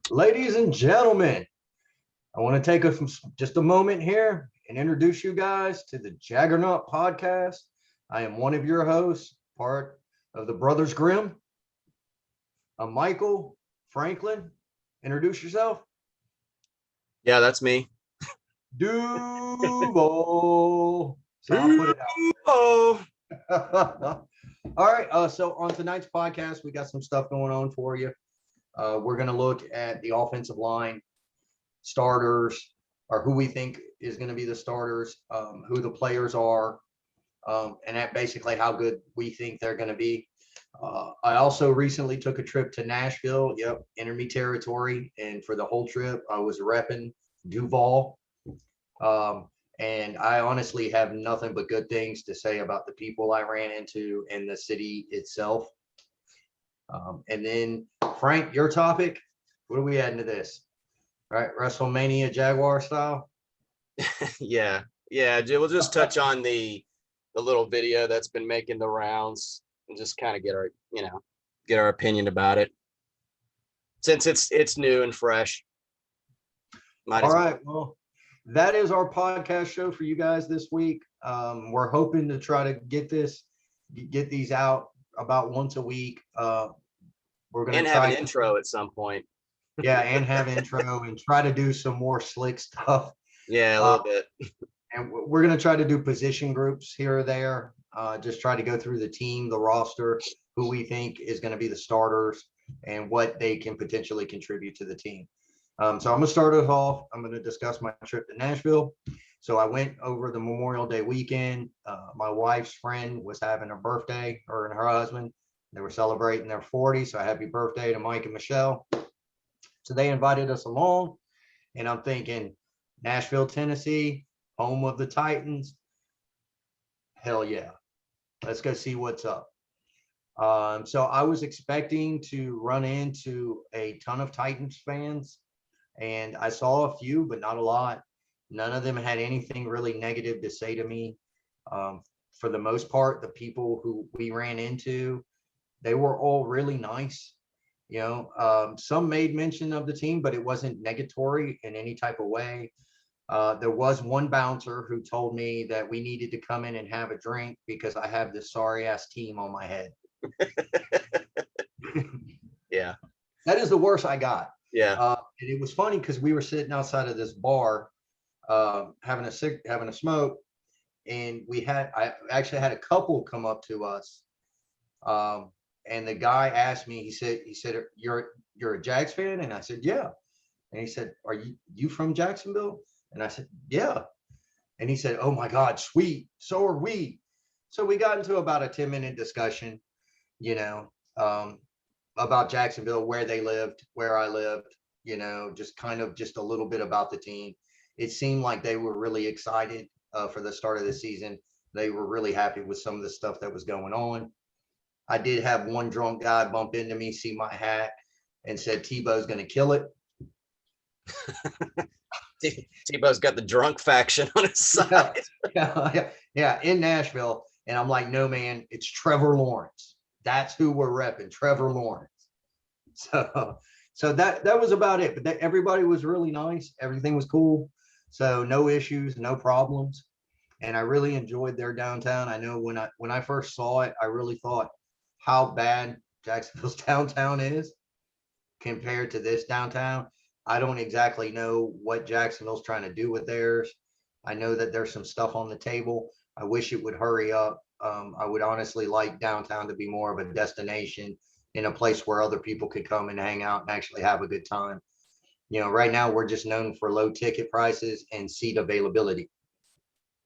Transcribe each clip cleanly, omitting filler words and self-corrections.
Ladies and gentlemen, I want to take just a moment here and introduce you guys to the Jaggernaut podcast. I am one of your hosts, part of the Brothers Grimm. I'm Michael Franklin. Introduce yourself. Yeah, that's me. Duval. So I'll put it Oh, out. All right. So on tonight's podcast, we got some stuff going on for you. We're going to look at the offensive line starters, or who we think is going to be the starters, who the players are, and that basically how good we think they're going to be. I also recently took a trip to Nashville. Yep, enemy territory, and for the whole trip, I was repping Duval. And I honestly have nothing but good things to say about the people I ran into and the city itself. And then, Frank, your topic. What are we adding to this? Right, WrestleMania Jaguar style. yeah, yeah. We'll just touch on the little video that's been making the rounds and just kind of get our opinion about it since it's new and fresh. All right, well, that is our podcast show for you guys this week. We're hoping to try to get these out about once a week. We're gonna have an intro at some point. Yeah, and have intro and try to do some more slick stuff. Yeah, a little bit. And we're going to try to do position groups here or there. Just try to go through the team, the roster, who we think is going to be the starters, and what they can potentially contribute to the team. So I'm going to start us off. I'm going to discuss my trip to Nashville. So I went over the Memorial Day weekend. My wife's friend was having a birthday, her and her husband. They were celebrating their 40. So happy birthday to Mike and Michelle. So they invited us along, and I'm thinking Nashville, Tennessee, home of the Titans. Hell yeah. Let's go see what's up. So I was expecting to run into a ton of Titans fans, and I saw a few, but not a lot. None of them had anything really negative to say to me. For the most part, the people who we ran into, they were all really nice. Some made mention of the team, but it wasn't negatory in any type of way. There was one bouncer who told me that we needed to come in and have a drink because I have this sorry ass team on my head. Yeah. That is the worst I got. Yeah. And it was funny because we were sitting outside of this bar, having a smoke, and I actually had a couple come up to us. And the guy asked me, he said, you're a Jags fan? And I said, yeah. And he said, are you from Jacksonville? And I said, yeah. And he said, oh my God, sweet. So are we. So we got into about a 10-minute discussion, about Jacksonville, where they lived, where I lived, just a little bit about the team. It seemed like they were really excited for the start of the season. They were really happy with some of the stuff that was going on. I did have one drunk guy bump into me, see my hat, and said Tebow's going to kill it. Tebow's got the drunk faction on his side. Yeah, in Nashville. And I'm like, no, man, it's Trevor Lawrence. That's who we're repping, Trevor Lawrence. So that was about it. But everybody was really nice. Everything was cool. So no issues, no problems. And I really enjoyed their downtown. I know when I first saw it, I really thought how bad Jacksonville's downtown is compared to this downtown. I don't exactly know what Jacksonville's trying to do with theirs. I know that there's some stuff on the table. I wish it would hurry up. I would honestly like downtown to be more of a destination, in a place where other people could come and hang out and actually have a good time. Right now we're just known for low ticket prices and seat availability.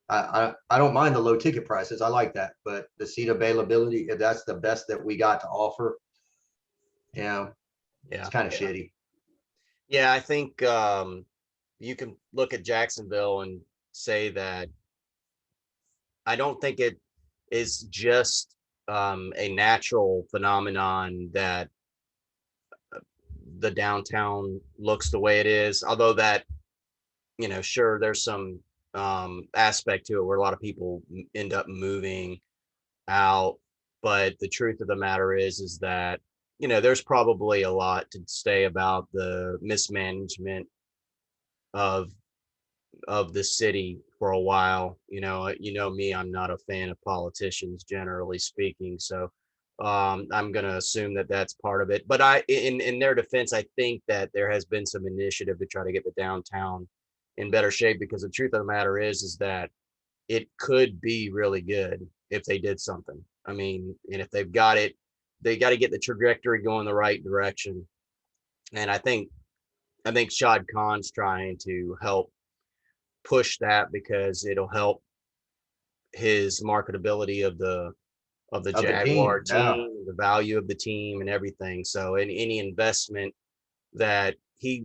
I don't mind the low ticket prices. I like that, but the seat availability, if that's the best that we got to offer, it's kind of shitty. Yeah, I think you can look at Jacksonville and say that I don't think it is just a natural phenomenon that the downtown looks the way it is, although that, sure, there's some aspect to it where a lot of people end up moving out, but the truth of the matter is that there's probably a lot to say about the mismanagement of the city for a while. Me, I'm not a fan of politicians, generally speaking. So I'm going to assume that that's part of it. But in their defense, I think that there has been some initiative to try to get the downtown in better shape, because the truth of the matter is that it could be really good if they did something. I mean, and if they've got it, they got to get the trajectory going the right direction. And I think Shad Khan's trying to help push that, because it'll help his marketability of the Of the Jaguar team. Yeah. team, the value of the team, and everything. So any investment that he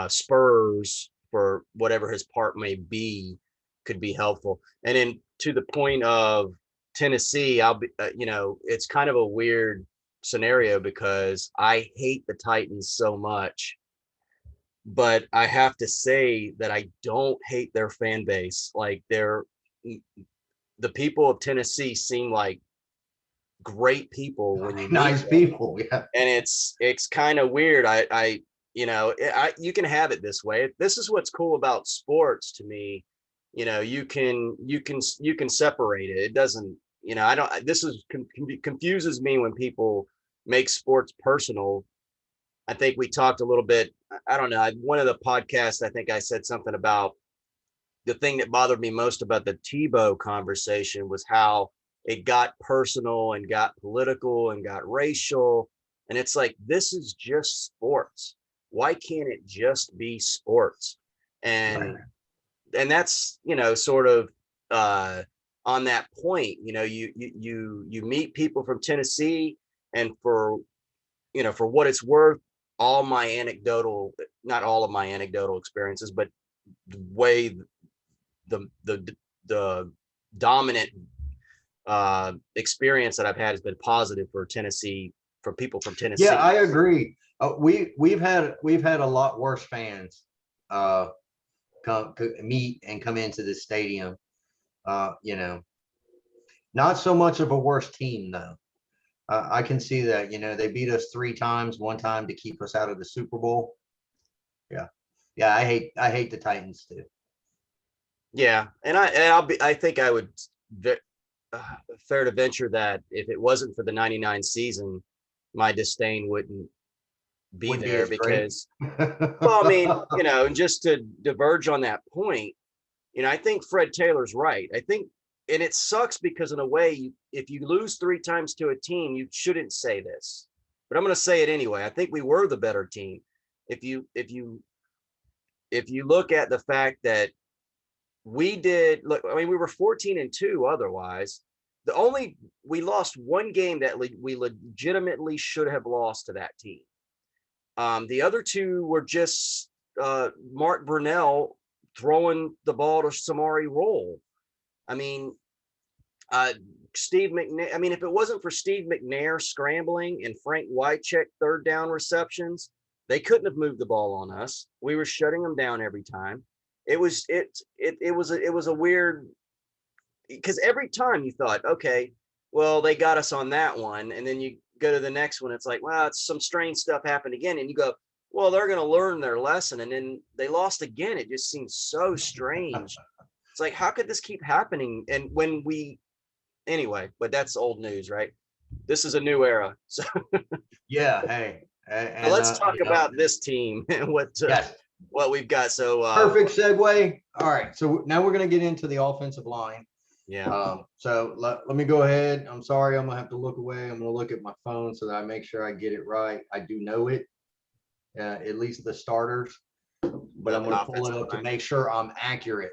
spurs for whatever his part may be could be helpful. And then to the point of Tennessee, I'll be it's kind of a weird scenario, because I hate the Titans so much, but I have to say that I don't hate their fan base. Like, the people of Tennessee seem like great people when you meet Nice them. people. Yeah. And it's kind of weird. You can have it this way. This is what's cool about sports to me. You can separate it. It doesn't, I don't, this is confuses me when people make sports personal. I think we talked a little bit, I don't know, one of the podcasts, I think I said something about the thing that bothered me most about the Tebow conversation was how it got personal and got political and got racial. And it's like, this is just sports. Why can't it just be sports? And that's, sort of on that point, you meet people from Tennessee, and for what it's worth, not all of my anecdotal experiences, but the way the dominant experience that I've had has been positive for Tennessee, for people from Tennessee. Yeah, I agree. We've had a lot worse fans meet and come into the stadium. Not so much of a worse team though. I can see that. They beat us 3 times, one time to keep us out of the Super Bowl. Yeah, yeah. I hate the Titans too. Yeah, and I think I would fair to venture that if it wasn't for the '99 season, my disdain wouldn't be there, because well, I mean, and just to diverge on that point, I think Fred Taylor's right. I think, and it sucks, because in a way, if you lose 3 times to a team, you shouldn't say this, but I'm going to say it anyway. I think we were the better team. If you look at the fact that we were 14-2 otherwise. We lost one game that we legitimately should have lost to that team. The other 2 were just Mark Brunell throwing the ball to Samari Roll. I mean, Steve McNair. I mean, if it wasn't for Steve McNair scrambling and Frank Wycheck 3rd down receptions, they couldn't have moved the ball on us. We were shutting them down every time. It was a weird, because every time you thought, okay, well, they got us on that one, and then you go to the next one, it's like, well, it's some strange stuff happened again, and you go, well, they're going to learn their lesson, and then they lost again. It just seems so strange. It's like, how could this keep happening? And anyway, but that's old news, right? This is a new era. So yeah, hey, and let's talk about this team and what we've got. So perfect segue. All right, so now we're going to get into the offensive line. Yeah. So let me go ahead. I'm sorry, I'm gonna have to look away. I'm gonna look at my phone so that I make sure I get it right. I do know it, at least the starters, but I'm gonna pull it up to make sure I'm accurate.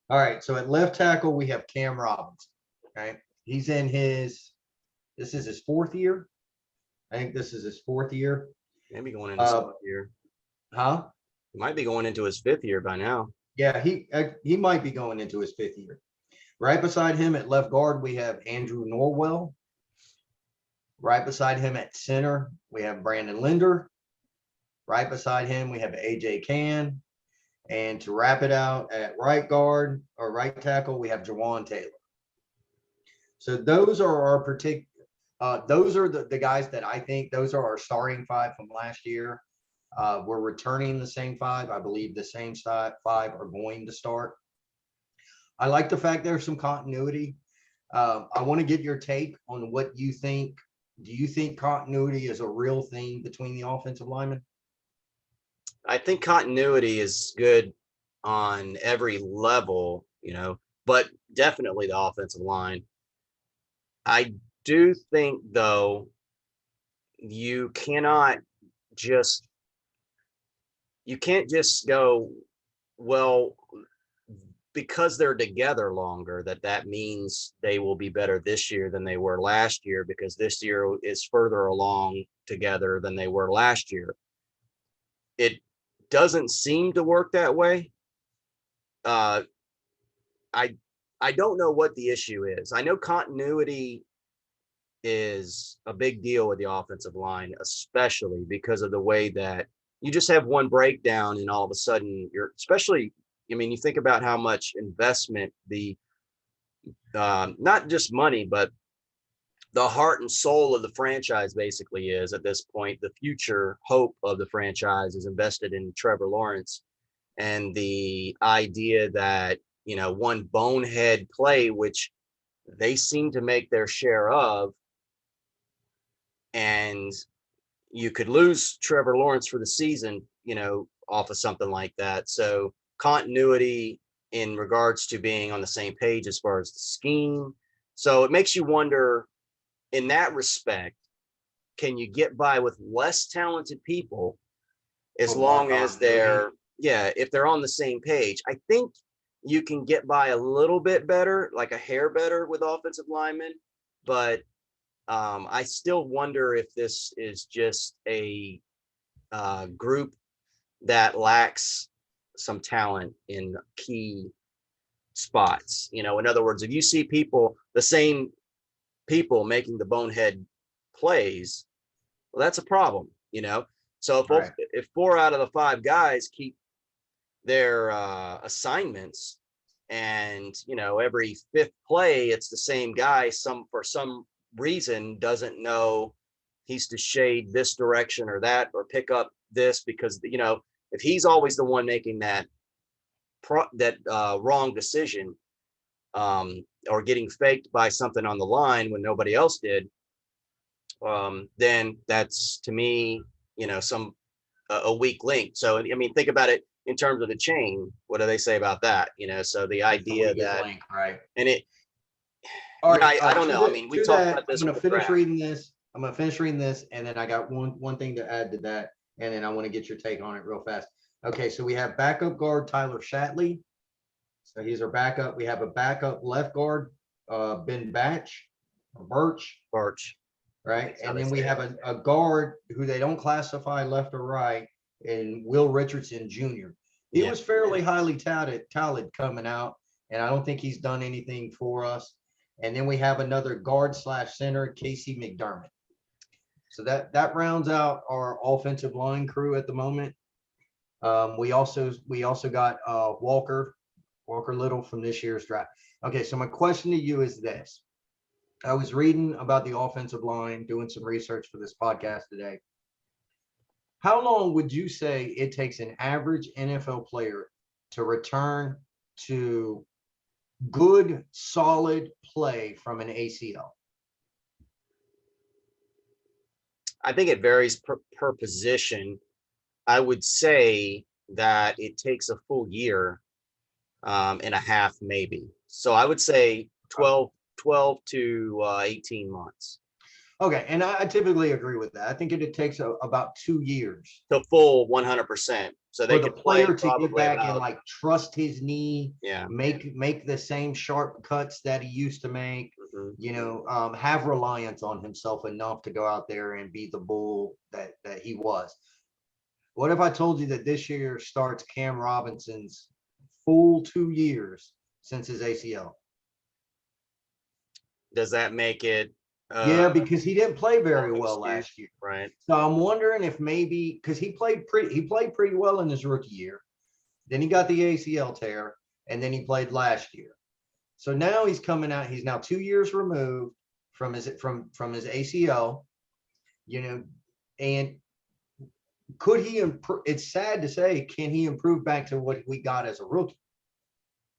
All right, so at left tackle we have Cam Robinson. Okay, he's in this is his 4th year. I think this is his 4th year. Maybe going into his 4th year. Huh? He might be going into his 5th year by now. Yeah, he might be going into his 5th year. Right beside him at left guard, we have Andrew Norwell. Right beside him at center, we have Brandon Linder. Right beside him, we have AJ Cann. And to wrap it out at right guard or right tackle, we have Jawan Taylor. So those are our Those are the guys that I think those are our starting five from last year. We're returning the same five. I believe the same five are going to start. I like the fact there's some continuity. I want to get your take on what you think. Do you think continuity is a real thing between the offensive linemen? I think continuity is good on every level, but definitely the offensive line. I do think, though, you cannot just you can't just go, well, because they're together longer, that means they will be better this year than they were last year, because this year is further along together than they were last year. It doesn't seem to work that way. I I don't know what the issue is. I know continuity is a big deal with the offensive line, especially because of the way that you just have one breakdown and all of a sudden I mean, you think about how much investment the not just money, but the heart and soul of the franchise basically is at this point. The future hope of the franchise is invested in Trevor Lawrence, and the idea that, one bonehead play, which they seem to make their share of, and you could lose Trevor Lawrence for the season, off of something like that. So continuity in regards to being on the same page as far as the scheme. So it makes you wonder, in that respect, can you get by with less talented people as long as if they're on the same page? I think you can get by a little bit better, like a hair better with offensive linemen, but I still wonder if this is just a group that lacks some talent in key spots. In other words, if you see the same people making the bonehead plays, well, that's a problem. So if 4 out of the 5 guys keep their assignments, and every 5th play it's the same guy, for some reason doesn't know he's to shade this direction or that, or pick up this, because if he's always the one making that wrong decision, or getting faked by something on the line when nobody else did, then that's, to me, a weak link. So, I mean, think about it in terms of the chain. What do they say about that? So the idea that, link, right? And it, all right, I don't know. I mean, we talked about this. I'm going to finish reading this. And then I got one thing to add to that, and then I want to get your take on it real fast. Okay, so we have backup guard Tyler Shatley. So he's our backup. We have a backup left guard, Ben Birch, right? And then we have a guard who they don't classify left or right, and Will Richardson Jr. He was fairly highly touted coming out, and I don't think he's done anything for us. And then we have another guard / center, Casey McDermott. So that rounds out our offensive line crew at the moment. We also got Walker Little from this year's draft. Okay, so my question to you is this. I was reading about the offensive line, doing some research for this podcast today. How long would you say it takes an average NFL player to return to good, solid play from an ACL? I think it varies per position. I would say that it takes a full year and a half, maybe. So I would say 12 to 18 months. Okay, and I typically agree with that. I think it takes about 2 years. The full 100%. So they for the player to get back and trust his knee, make the same sharp cuts that he used to make, have reliance on himself enough to go out there and be the bull that he was. What if I told you that this year starts Cam Robinson's full 2 years since his ACL? Does that make it? Yeah, because he didn't play very well last year. Right. So I'm wondering if maybe, because he played pretty well in his rookie year. Then he got the ACL tear, and then he played last year. So now he's coming out. He's now 2 years removed. from his ACL, you know, and could he improve? It's sad to say, can he improve back to what we got as a rookie?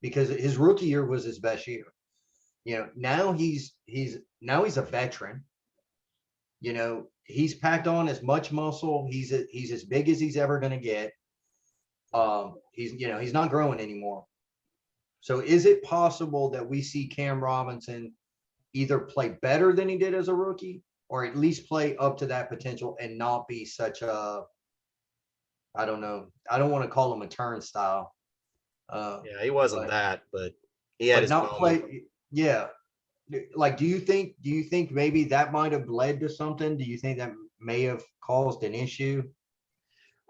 Because his rookie year was his best year. You know, now he's a veteran. You know, he's packed on as much muscle. He's as big as he's ever going to get. He's not growing anymore. So is it possible that we see Cam Robinson either play better than he did as a rookie, or at least play up to that potential and not be such a, I don't know, I don't want to call him a turnstile. Yeah, he wasn't but, that, but he had but his not moment. play. Yeah. Like, do you think maybe that might have led to something? Do you think that may have caused an issue?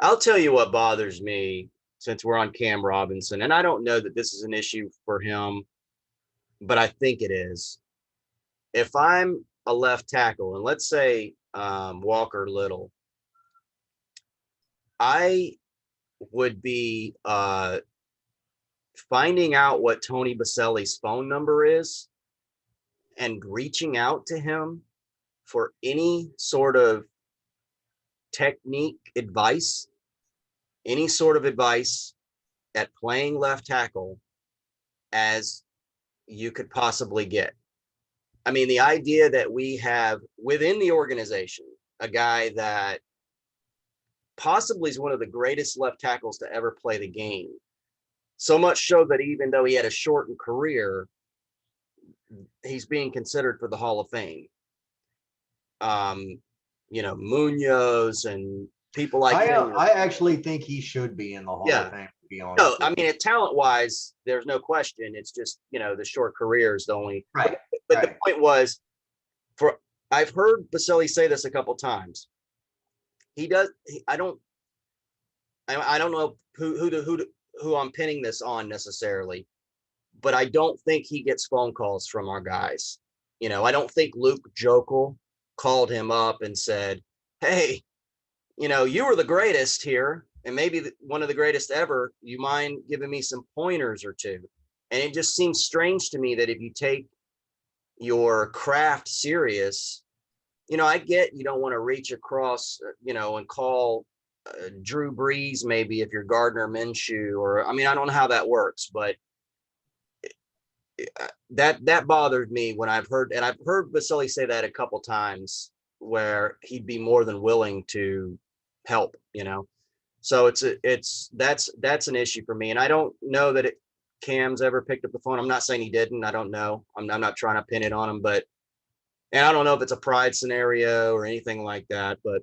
I'll tell you what bothers me since we're on Cam Robinson, and I don't know that this is an issue for him, but I think it is. If I'm a left tackle, and let's say Walker Little, I would be finding out what Tony Baselli's phone number is and reaching out to him for any sort of technique advice, any sort of advice at playing left tackle as you could possibly get. I mean, the idea that we have within the organization a guy that possibly is one of the greatest left tackles to ever play the game. So much so that even though he had a shortened career, he's being considered for the Hall of Fame. Munoz and people like him. I actually think he should be in the Hall of Fame, to be honest. No, I mean, talent wise, there's no question. It's just, the short career is the only. Right. But the point was, I've heard Baselli say this a couple times. I don't know who I'm pinning this on necessarily, but I don't think he gets phone calls from our guys. I don't think Luke Jokel called him up and said, hey, you were the greatest here and maybe one of the greatest ever. You mind giving me some pointers or two? And it just seems strange to me that if you take your craft serious, I get you don't want to reach across, and call Drew Brees maybe if you're Gardner Minshew, or I don't know how that works, but that bothered me when I've heard Baselli say that a couple times where he'd be more than willing to help, so that's an issue for me. And I don't know that Cam's ever picked up the phone. I'm not saying he didn't. I don't know. I'm not trying to pin it on him, and I don't know if it's a pride scenario or anything like that, but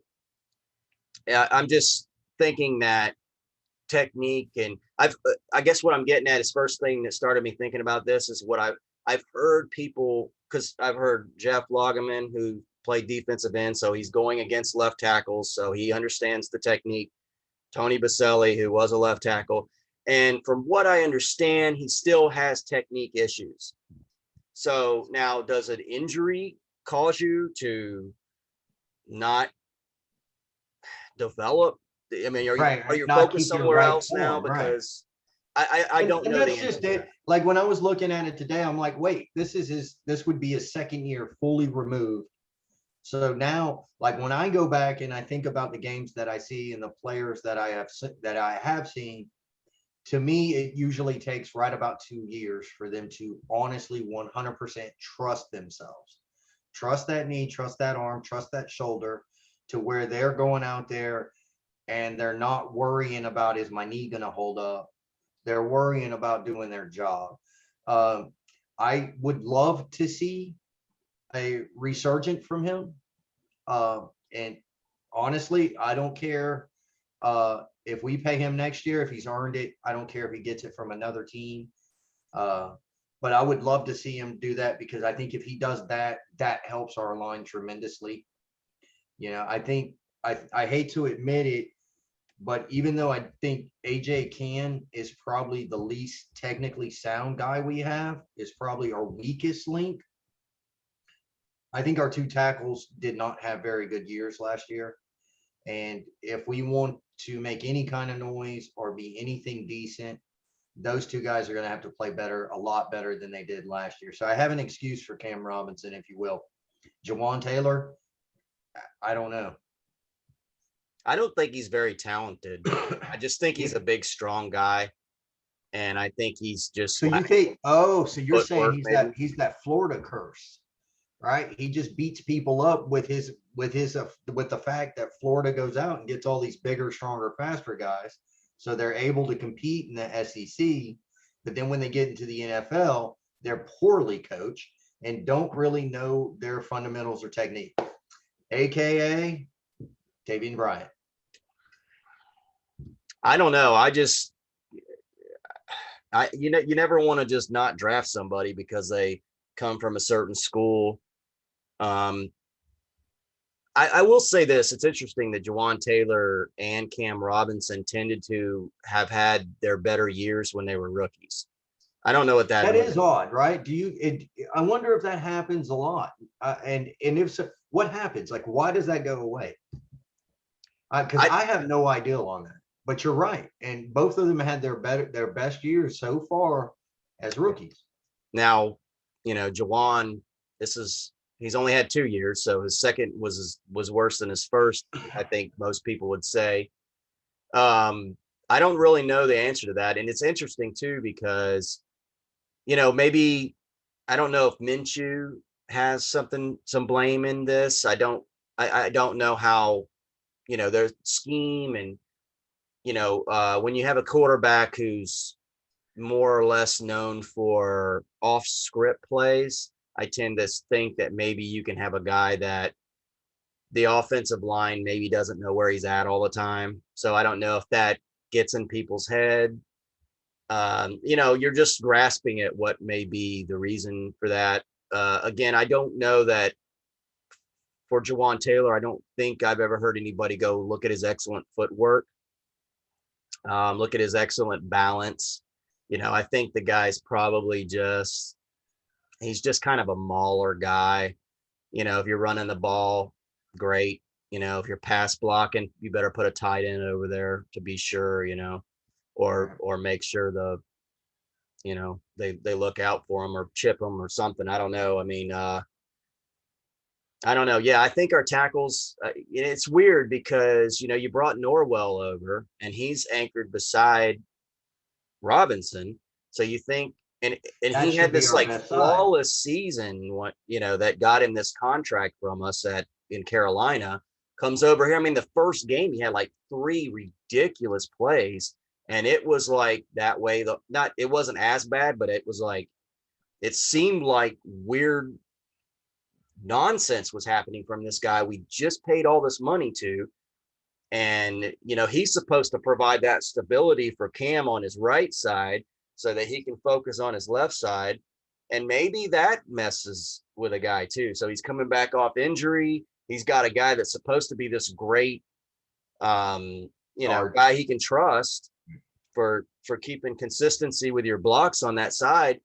I'm just thinking that technique, and I guess what I'm getting at is, first thing that started me thinking about this is what I've heard people, because I've heard Jeff Lageman, who played defensive end, so he's going against left tackles, so he understands the technique. Tony Baselli, who was a left tackle, and from what I understand, he still has technique issues. So now, does an injury cause you to not develop? I mean, are you focused somewhere else now? Because I don't know. That's just it. Like, when I was looking at it today, I'm like, wait, this would be his second year fully removed. So now, like, when I go back and I think about the games that I see and the players that I have seen, to me, it usually takes right about 2 years for them to honestly 100% trust themselves. Trust that knee, trust that arm, trust that shoulder, to where they're going out there and they're not worrying about, is my knee going to hold up? They're worrying about doing their job. I would love to see a resurgent from him. And honestly, I don't care if we pay him next year, if he's earned it. I don't care if he gets it from another team. But I would love to see him do that, because I think if he does that, that helps our line tremendously. I think I hate to admit it, but even though I think AJ Cann is probably the least technically sound guy we have, is probably our weakest link, I think our two tackles did not have very good years last year. And if we want to make any kind of noise or be anything decent, those two guys are going to have to play better, a lot better than they did last year. So I have an excuse for Cam Robinson, if you will. Jawan Taylor, I don't know. I don't think he's very talented. I just think he's a big, strong guy. And I think he's just So you lacking think, oh, so you're saying footwork, maybe. he's that Florida curse, right? He just beats people up with with the fact that Florida goes out and gets all these bigger, stronger, faster guys. So they're able to compete in the SEC. But then when they get into the NFL, they're poorly coached and don't really know their fundamentals or technique, AKA Tavian Bryant. I don't know. You never want to just not draft somebody because they come from a certain school. I will say this. It's interesting that Jawan Taylor and Cam Robinson tended to have had their better years when they were rookies. I don't know what that is odd, right? I wonder if that happens a lot. And if so, what happens? Like, why does that go away? Because I have no idea on that. But you're right. And both of them had their best years so far as rookies. Now, Jawan, he's only had 2 years, so his second was worse than his first, I think most people would say. I don't really know the answer to that. And it's interesting too, because, maybe, I don't know if Minshew has some blame in this. I don't know how, their scheme and, when you have a quarterback who's more or less known for off script plays, I tend to think that maybe you can have a guy that the offensive line maybe doesn't know where he's at all the time. So I don't know if that gets in people's head. You're just grasping at what may be the reason for that. Again, I don't know that for Jawan Taylor, I don't think I've ever heard anybody go look at his excellent footwork, look at his excellent balance. I think the guy's probably he's just kind of a mauler guy. If you're running the ball, great. If you're pass blocking, you better put a tight end over there to be sure, or make sure they look out for him or chip him or something. I don't know. I mean, I don't know. Yeah, I think our tackles, it's weird because, you brought Norwell over and he's anchored beside Robinson. So you think, and he had this like flawless season, that got him this contract from us in Carolina, comes over here. I mean, the first game he had like 3 ridiculous plays, and it was like that way. It wasn't as bad, but it was like, it seemed like weird nonsense was happening from this guy we just paid all this money to. And, he's supposed to provide that stability for Cam on his right side so that he can focus on his left side. And maybe that messes with a guy too. So he's coming back off injury. He's got a guy that's supposed to be this great, guy he can trust for keeping consistency with your blocks on that side.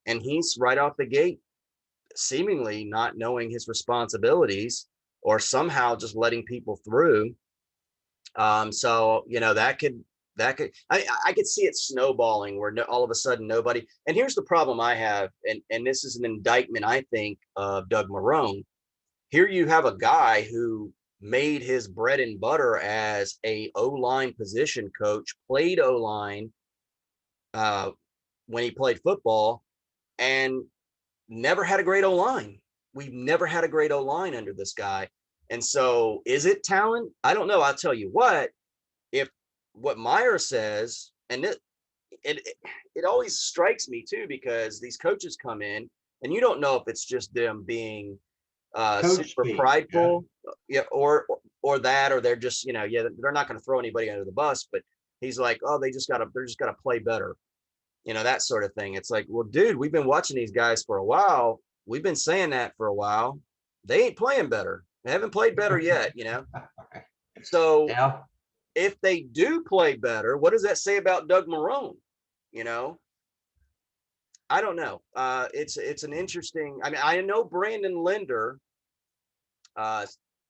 And he's right off the gate, seemingly not knowing his responsibilities or somehow just letting people through. So, I could see it snowballing where all of a sudden nobody, and here's the problem I have. And this is an indictment, I think, of Doug Marrone. Here you have a guy who made his bread and butter as a O-line position coach, played O-line, when he played football, and never had a great O-line. We've never had a great O-line under this guy. And so is it talent? I don't know. I'll tell you what, if what Meyer says, and it always strikes me too, because these coaches come in and you don't know if it's just them being super prideful, or that, or they're just, they're not going to throw anybody under the bus, but he's like, oh, they're just got to play better. That sort of thing. It's like, well, dude, we've been watching these guys for a while. We've been saying that for a while. They ain't playing better. They haven't played better yet, So if they do play better, what does that say about Doug Marrone? I don't know. It's an interesting, I mean, I know Brandon Linder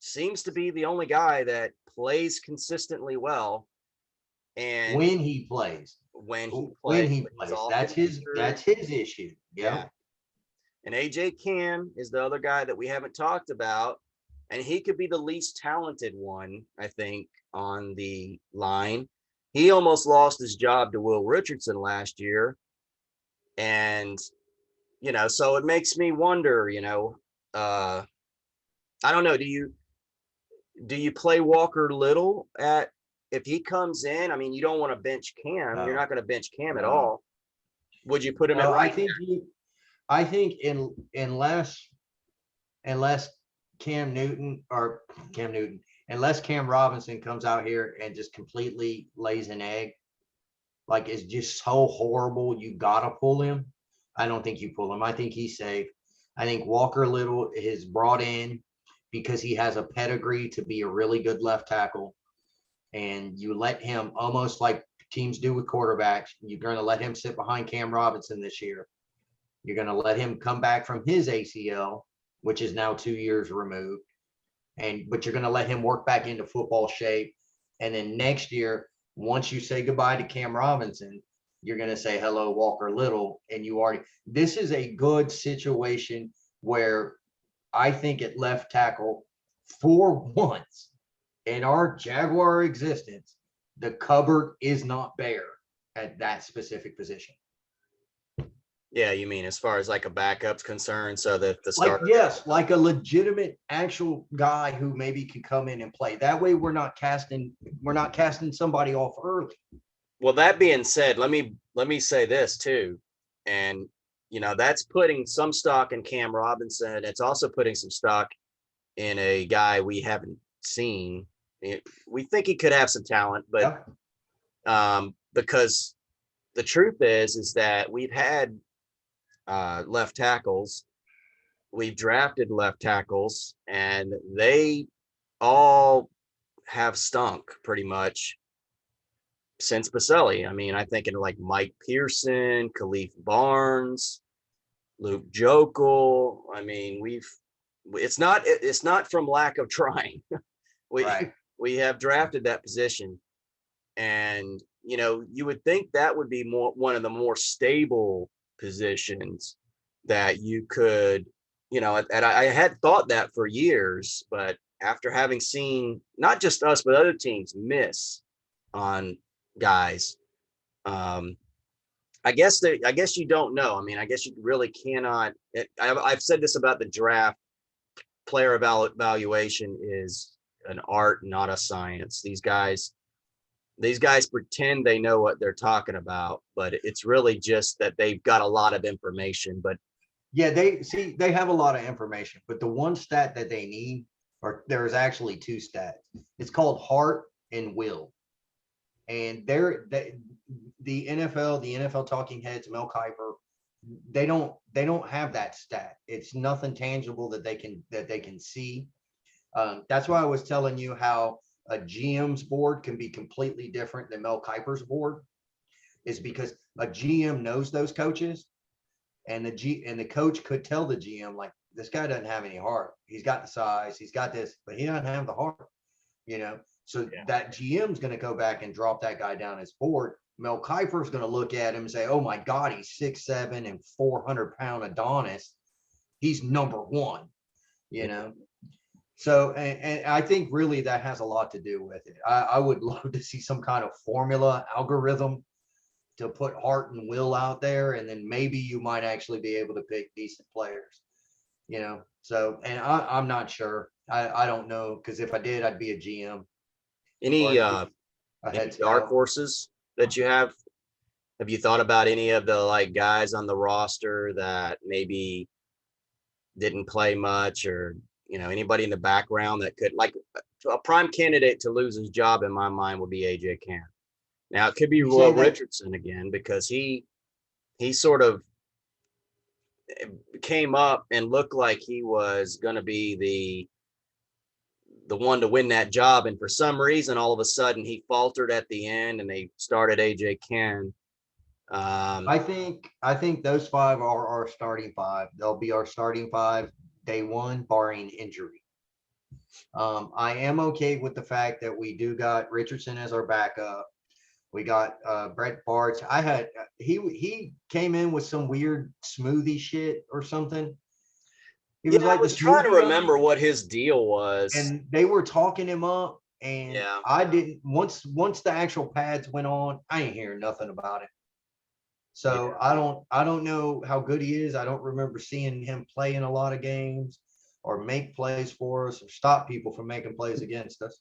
seems to be the only guy that plays consistently well. And when he plays, that's his issue. Yeah. And AJ Cam is the other guy that we haven't talked about. And he could be the least talented one, I think, on the line. He almost lost his job to Will Richardson last year. And, so it makes me wonder, I don't know. Do you play Walker Little if he comes in? I mean, you don't want to bench Cam. You're No, not going to bench Cam at no. all. Would you put him at No, right? I think unless unless Cam Robinson comes out here and just completely lays an egg, like it's just so horrible, you gotta pull him. I don't think you pull him. I think he's safe. I think Walker Little is brought in because he has a pedigree to be a really good left tackle. And you let him, almost like teams do with quarterbacks, you're going to let him sit behind Cam Robinson this year. You're going to let him come back from his ACL, which is now 2 years removed. But you're going to let him work back into football shape. And then next year, once you say goodbye to Cam Robinson, you're going to say hello, Walker Little. And this is a good situation where I think at left tackle, for once in our Jaguar existence, the cupboard is not bare at that specific position. Yeah, you mean as far as like a backup's concerned, so that the starter. Yes, like a legitimate actual guy who maybe can come in and play. That way we're not casting somebody off early. Well, that being said, let me say this too. And that's putting some stock in Cam Robinson. It's also putting some stock in a guy we haven't seen. We think he could have some talent, but because the truth is that we've had left tackles, we've drafted left tackles, and they all have stunk pretty much since Baselli. I mean, I think in like Mike Pearson, Khalif Barnes, Luke Jokel. I mean, it's not from lack of trying. We have drafted that position, and you would think that would be one of the more stable positions that you could, and I had thought that for years, but after having seen not just us but other teams miss on guys, I guess you don't know. I mean, I guess you really cannot. I've said this about the draft. Player evaluation is an art, not a science. These guys pretend they know what they're talking about, but it's really just that they've got a lot of information. But yeah, they have a lot of information, but the one stat that they need, or there's actually two stats. It's called heart and will. And the NFL talking heads, Mel Kiper, they don't have that stat. It's nothing tangible that they can see. That's why I was telling you how a GM's board can be completely different than Mel Kiper's board, is because a GM knows those coaches, and the coach could tell the GM, like, this guy doesn't have any heart. He's got the size, he's got this, but he doesn't have the heart, So that GM's going to go back and drop that guy down his board. Mel Kiper's going to look at him and say, oh my God, he's 6'7" and 400-pound Adonis. He's number one, So, and I think really that has a lot to do with it. I would love to see some kind of formula algorithm to put heart and will out there, and then maybe you might actually be able to pick decent players, So, and I'm not sure. I don't know, because if I did, I'd be a GM. Any dark horses that you have? Have you thought about any of the guys on the roster that maybe didn't play much, or anybody in the background that could, like, a prime candidate to lose his job in my mind would be AJ Cam. Now it could be Will Richardson again, because he sort of came up and looked like he was going to be the one to win that job, and for some reason all of a sudden he faltered at the end and they started AJ Cam. I think those five are our starting five. They'll be our starting five day one, barring injury. I am okay with the fact that we do got Richardson as our backup. We got Brett Bartz. He came in with some weird smoothie shit or something. He Yeah, was I like the was trying to smoothie guy, remember what his deal was. and they were talking him up. And Yeah. I didn't once the actual pads went on, I ain't hearing nothing about it. So Yeah. I don't know how good he is. I don't remember seeing him play in a lot of games or make plays for us or stop people from making plays against us.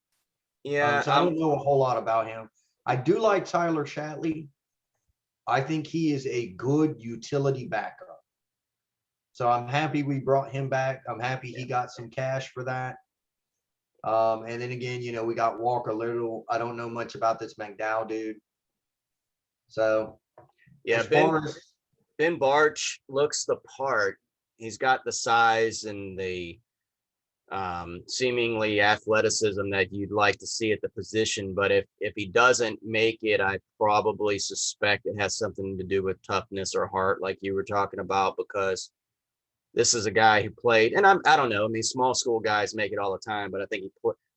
Yeah. So I don't know a whole lot about him. I do like Tyler Shatley. I think he is a good utility backup. So I'm happy we brought him back. I'm happy he got some cash for that. And then again, we got Walker Little. I don't know much about this McDowell dude. So Yeah. as far as Ben Barch looks the part. He's got the size and the seemingly athleticism that you'd like to see at the position. But if he doesn't make it, I probably suspect it has something to do with toughness or heart, like you were talking about, because this is a guy who played, and I don't know. I mean, small school guys make it all the time, but I think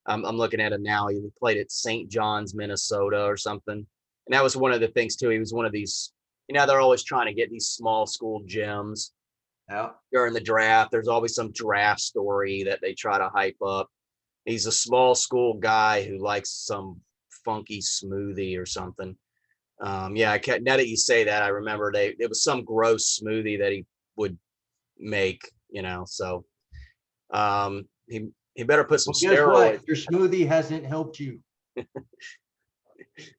I'm looking at him now. He played at St. John's, Minnesota, or something, and that was one of the things too. He was one of these. They're always trying to get these small school gems yeah, during the draft. There's always some draft story that they try to hype up. He's a small school guy who likes some funky smoothie or something. Yeah, now that you say that, I remember it was some gross smoothie that he would make, so he better put some well, guess what? steroids. Your smoothie hasn't helped you.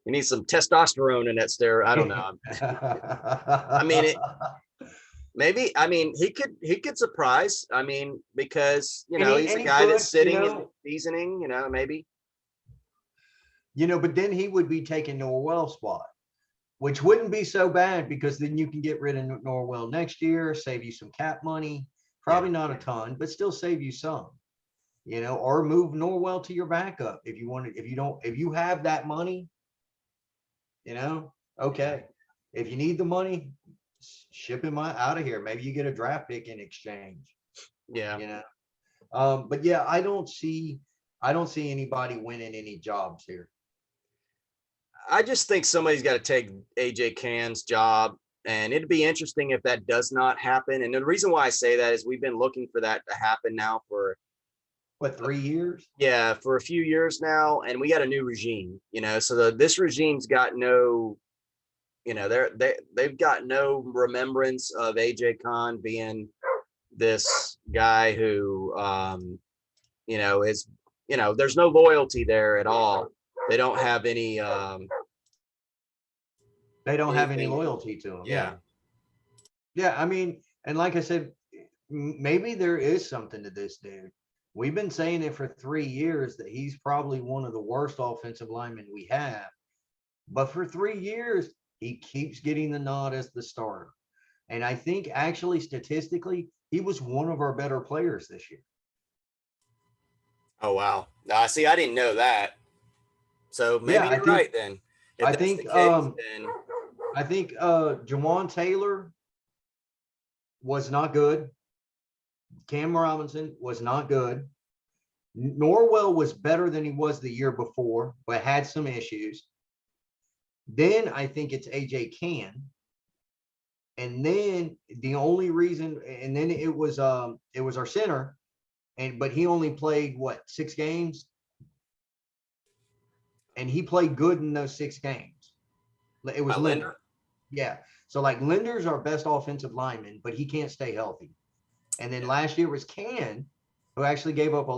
He needs some testosterone in that steroid. I don't know. I mean, maybe, he could surprise. Because he's a he guy could, that's sitting and seasoning, maybe. But then he would be taking Norwell's spot, which wouldn't be so bad because then you can get rid of Norwell next year, save you some cap money, probably not a ton, but still save you some, or move Norwell to your backup if you want to, if you have that money, okay. If you need the money, ship him out of here. Maybe you get a draft pick in exchange. Yeah. But yeah, I don't see anybody winning any jobs here. I just think somebody's got to take AJ Cann's job, and it'd be interesting if that does not happen. And the reason why I say that is we've been looking for that to happen now for what, 3 years? Yeah, for a few years now, and we got a new regime. So this regime's got no, they've got no remembrance of AJ Khan being this guy who, is, there's no loyalty there at all. They don't have any. They don't have any loyalty to him. Yeah. Yeah. I mean, and like I said, maybe there is something to this dude. We've been saying it for 3 years that he's probably one of the worst offensive linemen we have. But for 3 years, he keeps getting the nod as the starter. And I think actually statistically, he was one of our better players this year. Oh, wow. See, I didn't know that. So maybe you're right then. If I that's think, the case, then I think Jawan Taylor was not good. Cam Robinson was not good. Norwell was better than he was the year before, but had some issues. Then I think it's AJ Cann. And then the only reason, and then it was our center, but he only played 6 games, and he played good in those 6 games. It was Linder. Yeah. So Linder's our best offensive lineman, but he can't stay healthy. And then last year was Cann, who actually gave up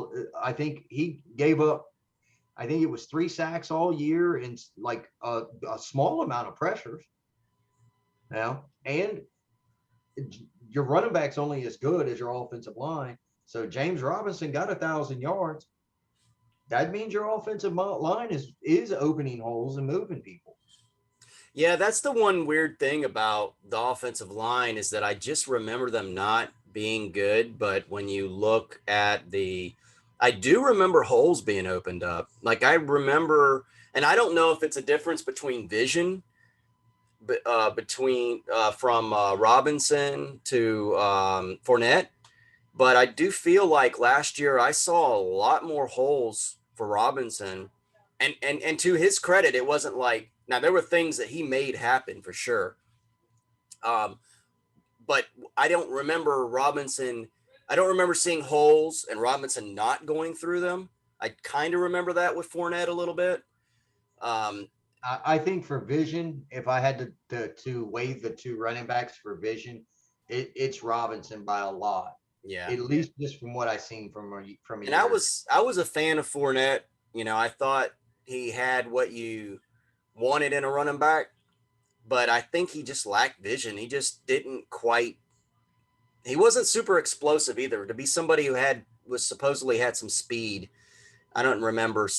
I think it was 3 sacks all year and a small amount of pressures. And your running back's only as good as your offensive line. So James Robinson got 1,000 yards. That means your offensive line is opening holes and moving people. Yeah, that's the one weird thing about the offensive line is that I just remember them not being good. But when you look at I do remember holes being opened up. I remember, and I don't know if it's a difference between vision, from Robinson to Fournette, but I do feel like last year I saw a lot more holes for Robinson, and to his credit, it wasn't Now there were things that he made happen for sure. But I don't remember Robinson. I don't remember seeing holes and Robinson not going through them. I kind of remember that with Fournette a little bit. I think for vision, if I had to weigh the two running backs for vision, it's Robinson by a lot. Yeah. At least just from what I've seen from a And year. I was a fan of Fournette. You know, I thought he had what you wanted in a running back, but I think he just lacked vision. He just didn't quite. He wasn't super explosive either. To be somebody who was supposedly had some speed, I don't remember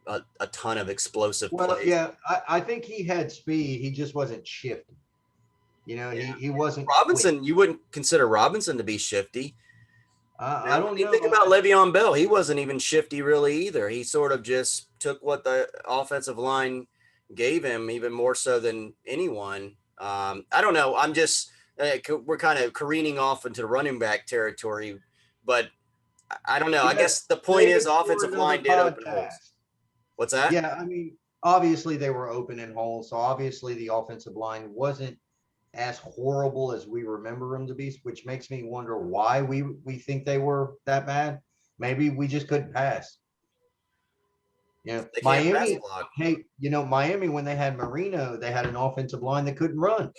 a ton of explosive plays. Yeah, I think he had speed. He just wasn't shifty. You know, he wasn't Robinson. quick. You wouldn't consider Robinson to be shifty. I don't know. You think about Le'Veon Bell. He wasn't even shifty really either. He sort of just took what the offensive line gave him, even more so than anyone. I don't know. I'm just we're kind of careening off into running back territory, but I don't know. I guess the point is offensive line did open holes. What's that? Yeah, I mean, obviously they were open in holes, so obviously the offensive line wasn't as horrible as we remember them to be, which makes me wonder why we think they were that bad. Maybe we just couldn't pass. You know, Miami. Hey, you know, Miami, when they had Marino, they had an offensive line that couldn't run.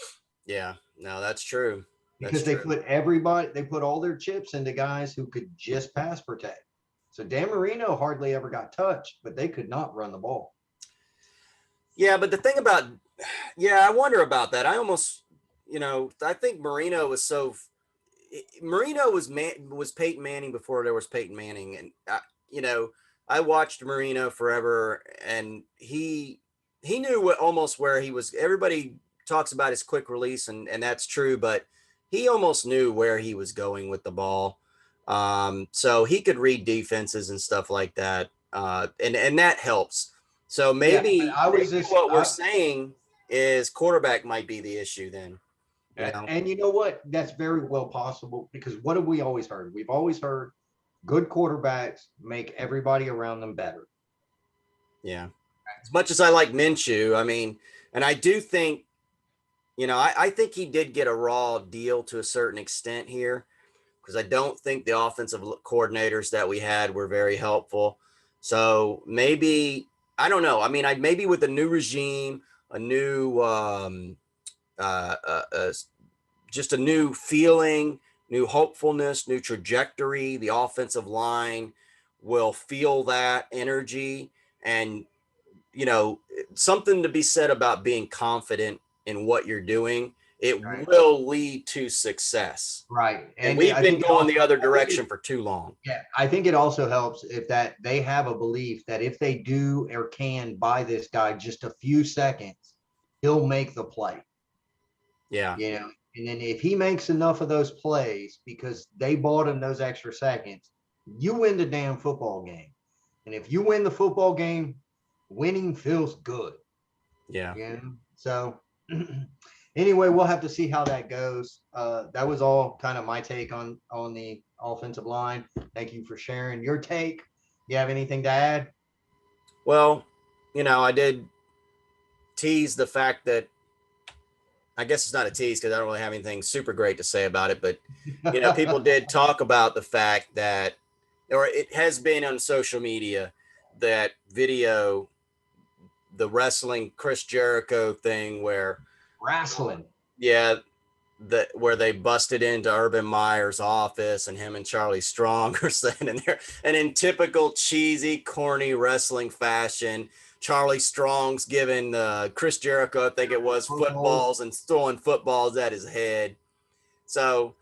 Yeah, no, that's true. Because they put all their chips into guys who could just pass protect. So Dan Marino hardly ever got touched, but they could not run the ball. Yeah, but the thing about, I wonder about that. I almost, I think Marino was Peyton Manning before there was Peyton Manning. And, I watched Marino forever, and he knew almost where he was. Everybody talks about his quick release, and that's true, but he almost knew where he was going with the ball. So he could read defenses and stuff like that. And that helps. So maybe, what we're saying is quarterback might be the issue then. And you know what? That's very well possible, because what have we always heard? We've always heard good quarterbacks make everybody around them better. Yeah. As much as I like Minshew, I mean, and I do think, I think he did get a raw deal to a certain extent here, because I don't think the offensive coordinators that we had were very helpful. So maybe, I don't know. I mean, maybe with a new regime, a new, just a new feeling, new hopefulness, new trajectory, the offensive line will feel that energy, and, something to be said about being confident in what you're doing. It will lead to success. Right. And we've been going the other direction for too long. Yeah. I think it also helps if that they have a belief that if they do or can buy this guy just a few seconds, he'll make the play. Yeah. And then if he makes enough of those plays because they bought him those extra seconds, you win the damn football game. And if you win the football game, winning feels good. Yeah. So anyway, we'll have to see how that goes. That was all kind of my take on the offensive line. Thank you for sharing your take. You have anything to add? Well, I did tease the fact that, I guess it's not a tease because I don't really have anything super great to say about it, but, people did talk about the fact that, or it has been on social media, that video, the wrestling Chris Jericho thing where wrestling. Yeah. Where they busted into Urban Meyer's office and him and Charlie Strong are sitting there, and in typical cheesy, corny wrestling fashion, Charlie Strong's giving Chris Jericho, I think it was, footballs and throwing footballs at his head. So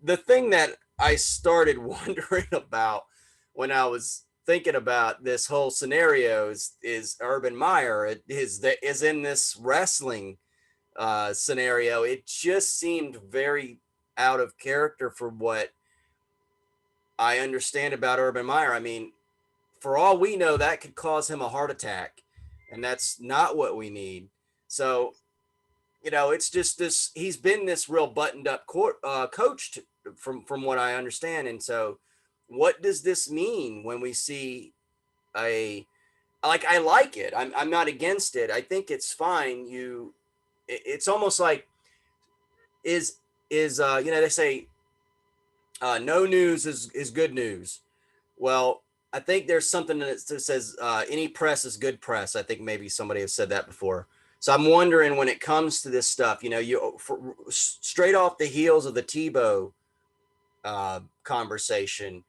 the thing that I started wondering about when I was thinking about this whole scenario is Urban Meyer is in this wrestling scenario. It just seemed very out of character for what I understand about Urban Meyer. I mean, for all we know, that could cause him a heart attack, and that's not what we need. So, it's just this, he's been this real buttoned up coach from what I understand. And so what does this mean when we see a I like it. I'm not against it. I think it's fine. It's almost like is they say no news is good news. Well, I think there's something that says any press is good press. I think maybe somebody has said that before. So I'm wondering when it comes to this stuff, straight off the heels of the Tebow conversation,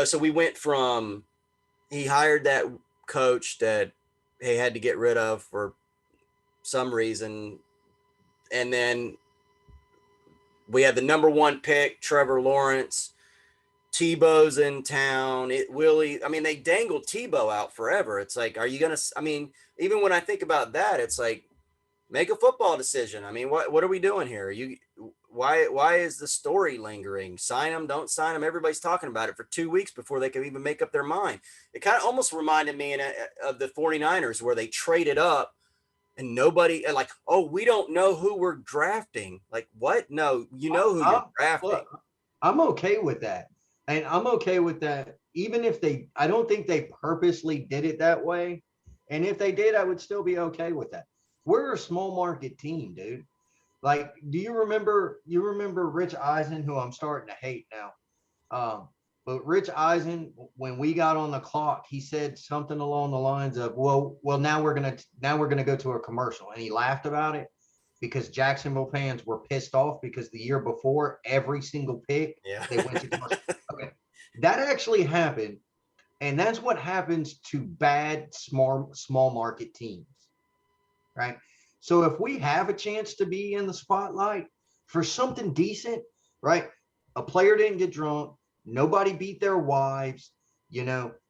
so we went from he hired that coach that he had to get rid of for some reason, and then we had the number one pick, Trevor Lawrence. Tebow's in town. I mean, they dangled Tebow out forever. It's like, are you going to, I mean, even when I think about that, it's like, make a football decision. I mean, what are we doing here? Why is the story lingering? Sign them, don't sign them. Everybody's talking about it for 2 weeks before they can even make up their mind. It kind of almost reminded me of the 49ers where they traded up and nobody like, oh, we don't know who we're drafting. Like what? No, you know who you're drafting. Look, I'm okay with that. And I'm okay with that. Even if I don't think they purposely did it that way. And if they did, I would still be okay with that. We're a small market team, dude. Like, do you remember Rich Eisen, who I'm starting to hate now? But Rich Eisen, when we got on the clock, he said something along the lines of, well, now we're gonna go to a commercial. And he laughed about it because Jacksonville fans were pissed off because the year before, every single pick, they went to commercial. Okay. That actually happened. And that's what happens to bad, small market teams, right? So if we have a chance to be in the spotlight for something decent, right? A player didn't get drunk. Nobody beat their wives,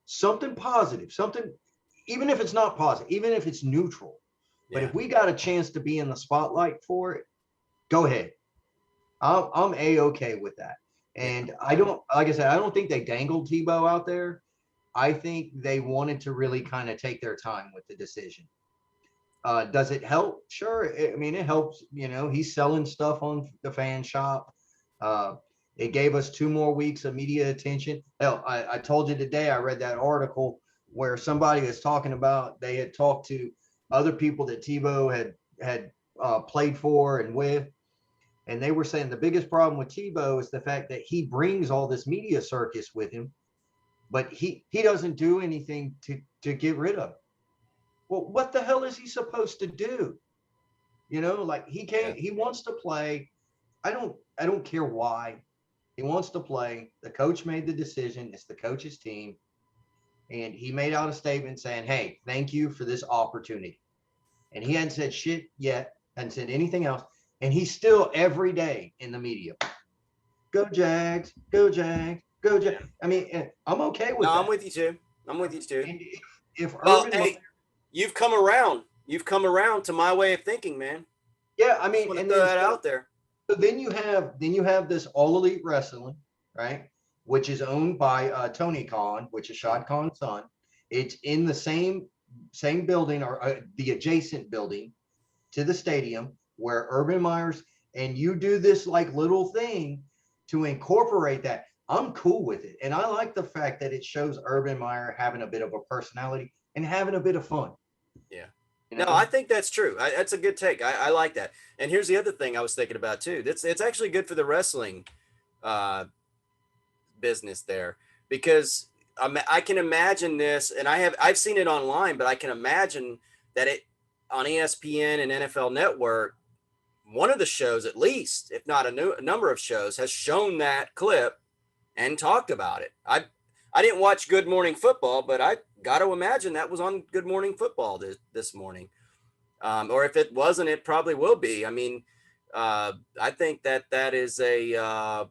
something positive, something, even if it's not positive, even if it's neutral. But if we got a chance to be in the spotlight for it, go ahead. I'm A-okay with that. And I don't, like I said, I don't think they dangled Tebow out there. I think they wanted to really kind of take their time with the decision. Does it help? Sure. I mean, it helps, he's selling stuff on the fan shop. It gave us 2 more weeks of media attention. Hell, I told you today, I read that article where somebody was talking about, they had talked to other people that Tebow had played for and with. And they were saying the biggest problem with Tebow is the fact that he brings all this media circus with him, but he doesn't do anything to get rid of it. Well, what the hell is he supposed to do? Like he wants to play. I don't care why. He wants to play. The coach made the decision. It's the coach's team. And he made out a statement saying, hey, thank you for this opportunity. And he hadn't said shit yet, hadn't said anything else. And he's still every day in the media. Go Jags, go Jags, go Jags. I mean, I'm okay with that. I'm with you too. I'm with you too. And if Urban hey, you've come around. You've come around to my way of thinking, man. Yeah, I mean, and throw that out there. So then you have this All Elite Wrestling, right? Which is owned by Tony Khan, which is Shad Khan's son. It's in the same building or the adjacent building to the stadium where Urban Meyer's, and you do this like little thing to incorporate that. I'm cool with it. And I like the fact that it shows Urban Meyer having a bit of a personality and having a bit of fun. Yeah. No, I think that's true. That's a good take. I like that. And here's the other thing I was thinking about too. It's actually good for the wrestling business there, because I can imagine this, and I've seen it online, but I can imagine that it on ESPN and NFL Network, one of the shows at least, if not a number of shows, has shown that clip and talked about it. I didn't watch Good Morning Football, but I got to imagine that was on Good Morning Football this morning. Or if it wasn't, it probably will be. I mean, I think that is a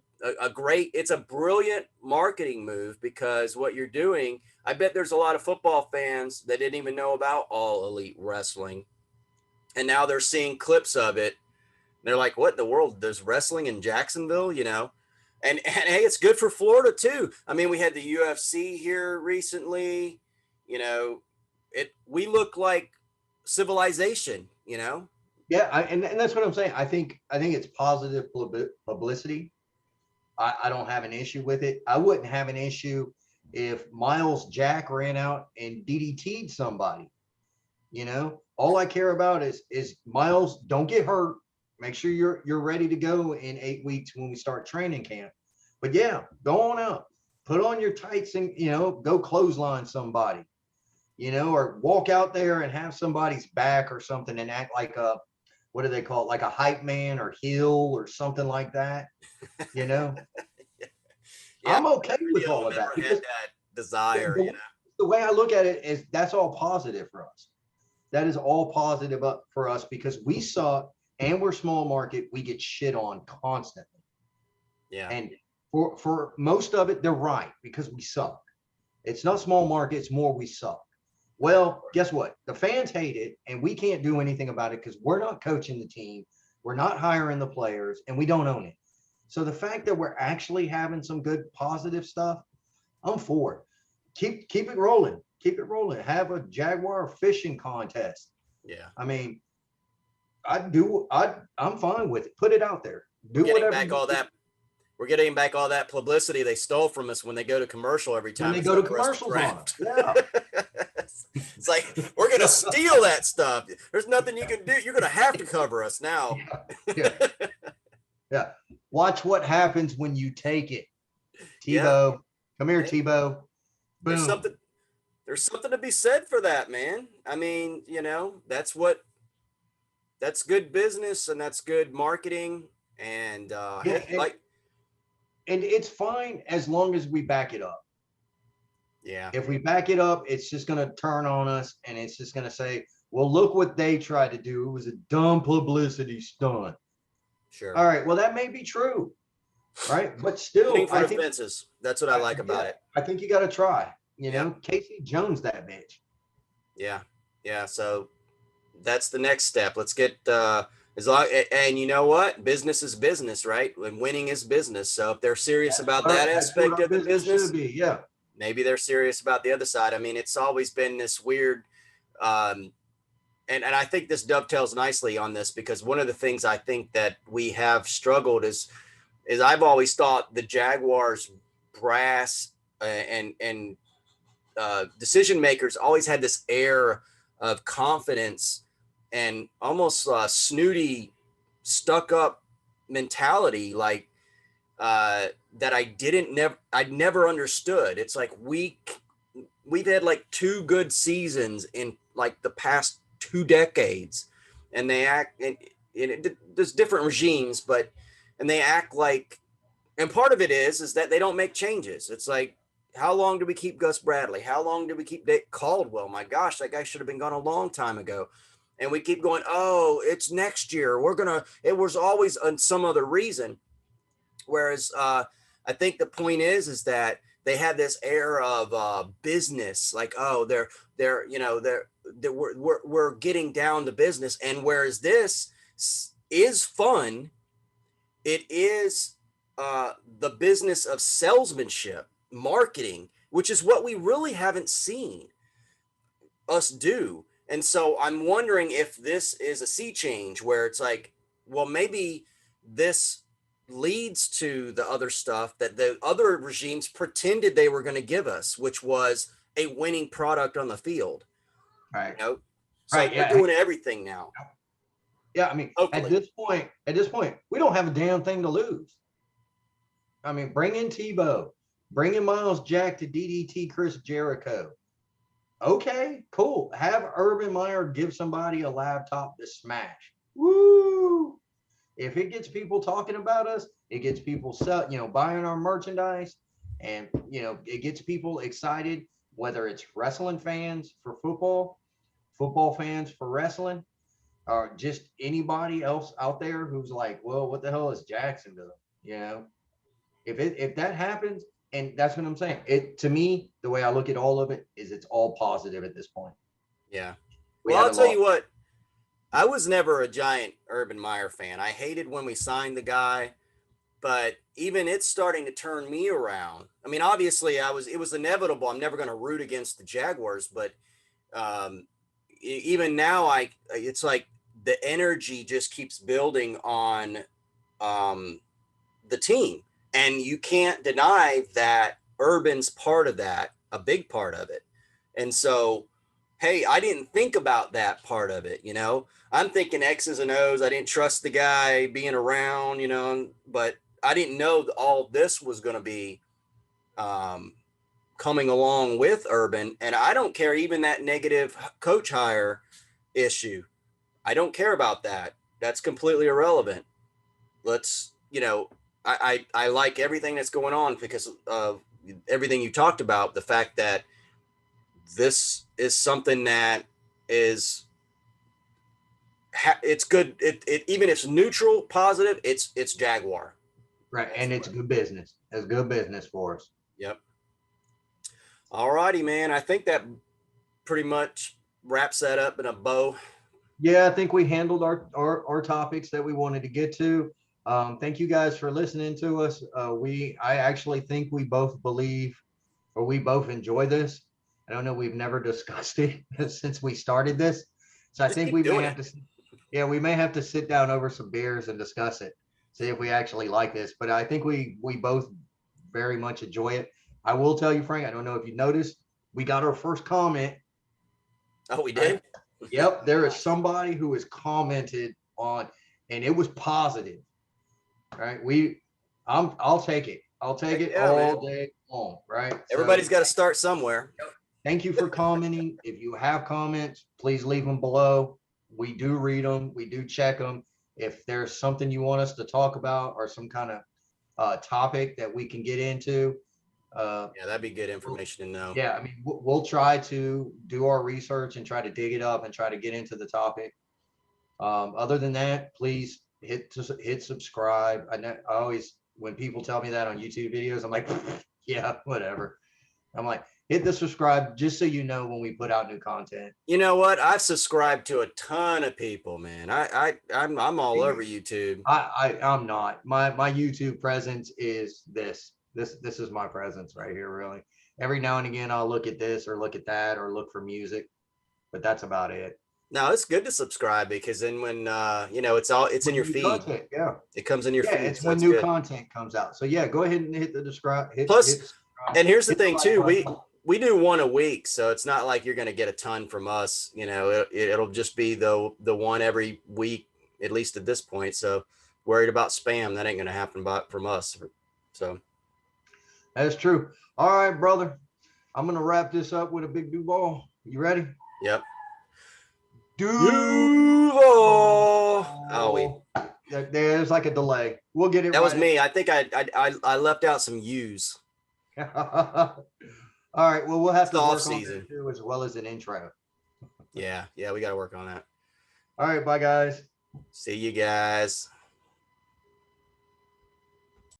great, it's a brilliant marketing move, because what you're doing, I bet there's a lot of football fans that didn't even know about All Elite Wrestling. And now they're seeing clips of it. They're like, what in the world? There's wrestling in Jacksonville, And hey, it's good for Florida too. I mean, we had the UFC here recently. We look like civilization. Yeah, and that's what I'm saying. I think it's positive publicity. I don't have an issue with it. I wouldn't have an issue if Miles Jack ran out and DDT'd somebody. All I care about is Miles, don't get hurt. Make sure you're ready to go in 8 weeks when we start training camp. But yeah, go on out, put on your tights and go clothesline somebody, or walk out there and have somebody's back or something and act like a, what do they call it, like a hype man or heel or something like that. You know, Yeah, I'm okay with few of all them of that ever because had that desire, the way I look at it is that's all positive for us. That is all positive up for us because we suck and we're small market. We get shit on constantly. Yeah. And for most of it, they're right because we suck. It's not small market, it's more we suck. Well, guess what? The fans hate it and we can't do anything about it because we're not coaching the team. We're not hiring the players and we don't own it. So the fact that we're actually having some good positive stuff, I'm for it. Keep it rolling. Keep it rolling. Have a Jaguar fishing contest. Yeah. I mean, I'm fine with it. Put it out there. Do Getting whatever back all that. We're getting back all that publicity they stole from us when they go to commercial every time. When they go to commercials on us. Yeah. It's like, we're going to steal that stuff. There's nothing you can do. You're going to have to cover us now. Yeah. Yeah. Watch what happens when you take it. Tebow. Yeah. Come here, Tebow. Boom. There's something to be said for that, man. I mean, that's good business and that's good marketing. And and it's fine as long as we back it up. Yeah. If we back it up, it's just going to turn on us and it's just going to say, well, look what they tried to do. It was a dumb publicity stunt. Sure. All right. Well, that may be true. Right. But still, I think that's what I like about it. I think you got to try, Casey Jones, that bitch. Yeah. Yeah. So that's the next step. Let's get, and you know what? Business is business, right? And winning is business. So if they're serious about that aspect of the business, yeah, maybe they're serious about the other side. I mean, it's always been this weird, and I think this dovetails nicely on this because one of the things I think that we have struggled is I've always thought the Jaguars brass and decision makers always had this air of confidence and almost snooty, stuck up mentality, like that I'd never understood. It's like we've had like 2 good seasons in like the past 2 decades, and they act and there's different regimes, and they act like, and part of it is that they don't make changes. It's like, how long do we keep Gus Bradley? How long do we keep Dick Caldwell? My gosh, that guy should have been gone a long time ago. And we keep going, oh, it's next year. It was always on some other reason. Whereas I think the point is that they have this air of business, like, oh, we're getting down to business. And whereas this is fun, it is the business of salesmanship, marketing, which is what we really haven't seen us do. And so I'm wondering if this is a sea change where it's like, well, maybe this leads to the other stuff that the other regimes pretended they were going to give us, which was a winning product on the field. Right. So right. We're doing everything now. Yeah. I mean, hopefully. At this point, we don't have a damn thing to lose. I mean, bring in Tebow, bring in Miles Jack to DDT Chris Jericho. Okay, cool. Have Urban Meyer give somebody a laptop to smash. Woo! If it gets people talking about us, it gets people buying our merchandise, and it gets people excited, whether it's wrestling fans for football fans for wrestling, or just anybody else out there who's like, well, what the hell is Jacksonville? If that happens, and that's what I'm saying. To me, the way I look at all of it is it's all positive at this point. Yeah. Well, I'll tell you what, I was never a giant Urban Meyer fan. I hated when we signed the guy, but even it's starting to turn me around. I mean, obviously it was inevitable. I'm never going to root against the Jaguars, but even now it's like the energy just keeps building on the team. And you can't deny that Urban's part of that, a big part of it. And so, hey, I didn't think about that part of it, you know. I'm thinking X's and O's. I didn't trust the guy being around, you know, but I didn't know that all this was going to be coming along with Urban. And I don't care even that negative coach hire issue. I don't care about that. That's completely irrelevant. Let's, you know, I like everything that's going on because of everything you talked about, the fact that this is something that is it's good. It even if it's neutral, positive, it's Jaguar. Right. And it's good business. It's good business for us. Yep. All righty, man. I think that pretty much wraps that up in a bow. Yeah, I think we handled our topics that we wanted to get to. Thank you guys for listening to us. I actually think we both believe, or we both enjoy this. I don't know, we've never discussed it since we started this. So I think we may have to, yeah, we may have to sit down over some beers and discuss it, see if we actually like this. But I think we both very much enjoy it. I will tell you, Frank, I don't know if you noticed, we got our first comment. Oh, we did? Yep, there is somebody who has commented on, and it was positive. Right? I'll take it. I'll take it all day long. Right? Everybody's got to start somewhere. Thank you for commenting. If you have comments, please leave them below. We do read them. We do check them. If there's something you want us to talk about or some kind of topic that we can get into, yeah, that'd be good information to know. Yeah, I mean, we'll try to do our research and try to dig it up and try to get into the topic. Other than that, please hit subscribe. I always, when people tell me that on YouTube videos, I'm like, yeah, whatever. I'm like, hit the subscribe just so you know when we put out new content. You know what? I've subscribed to a ton of people, man. I'm all over YouTube. I'm not. My YouTube presence is this. This is my presence right here, really. Every now and again, I'll look at this or look at that or look for music, but that's about it. No, it's good to subscribe because then when you know, it's in your feed. Content, yeah, it comes in your feed. It's when new content comes out. So yeah, go ahead and hit the subscribe. Plus, and here's the thing too, we do one a week, so it's not like you're going to get a ton from us. You know, it'll just be the one every week, at least at this point. So worried about spam, that ain't going to happen from us. So that's true. All right, brother. I'm going to wrap this up with a big Duval. You ready? Yep. Duval. Oh, there's like a delay. We'll get it. That was me. I think I left out some U's. All right. Well, we'll have to work on that too, as well as an intro. Yeah, we got to work on that. All right. Bye, guys. See you guys.